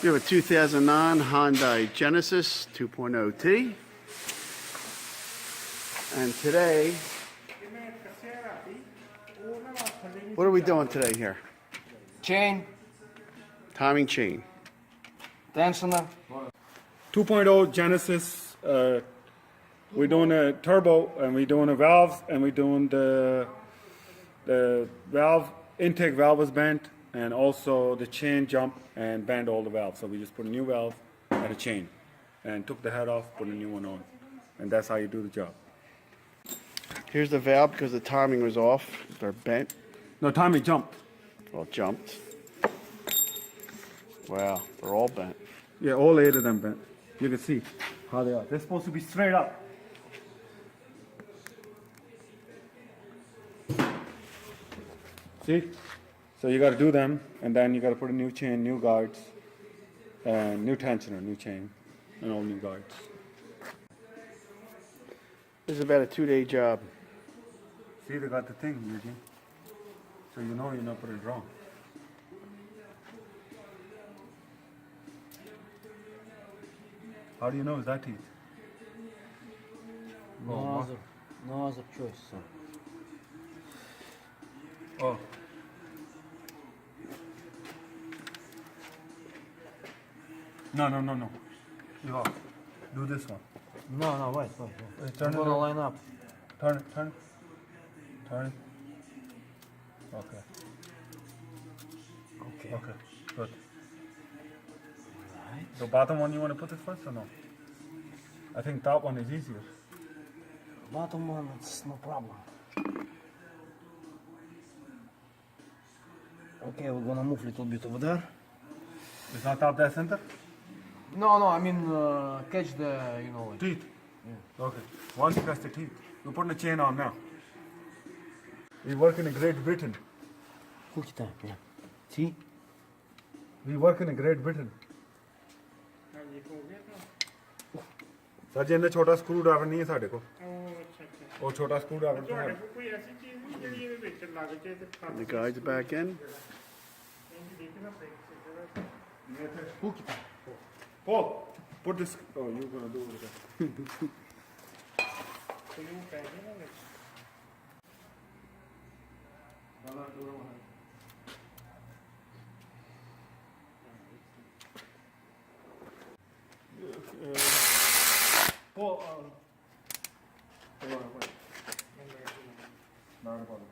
We have a 2009 Hyundai Genesis 2.0T. And today, what are we doing today here? Chain, Timing chain. tensioner. 2.0 Genesis. We're doing a turbo, and we're doing a valve, and we're doing the valve intake valve was bent, and also the chain jump and bent all the valves. So we just put a new valve and a chain, and took the head off, put a new one on, and that's how you do the job. Here's the valve because the timing was off. They're bent. No, timing jumped. Well, jumped. Wow, they're all bent. Yeah, all 8 of them bent. You can see how they are. They're supposed to be straight up. See? So you got to do them, and then you got to put a new chain, new guards, and new tensioner, new chain, and all new guards. This is about a 2-day job. See, they got the thing, Eugene. So you know you're not putting it wrong. How do you know it's that teeth? No other choice. So. Oh. No. You off. Do this one. No, wait. Turn I'm it gonna around. line up. Turn it. Okay, good. Right. The bottom one you want to put it first or no? I think top one is easier. Bottom one, it's no problem. Okay, we're gonna move a little bit over there. It's not top that center? No, I mean catch the, like. Teeth? Yeah. Okay. Once you catch the teeth, we're putting a chain on now. We work in Great Britain. Cookie time, yeah. See? We work in Great Britain. Sir ji इन्हें छोटा screw driver नहीं है साढ़े को वो छोटा screw driver तो है The guides back in. Cookie time. Paul, put this. Oh, you're gonna do it. Paul, hold on, wait. Not a problem.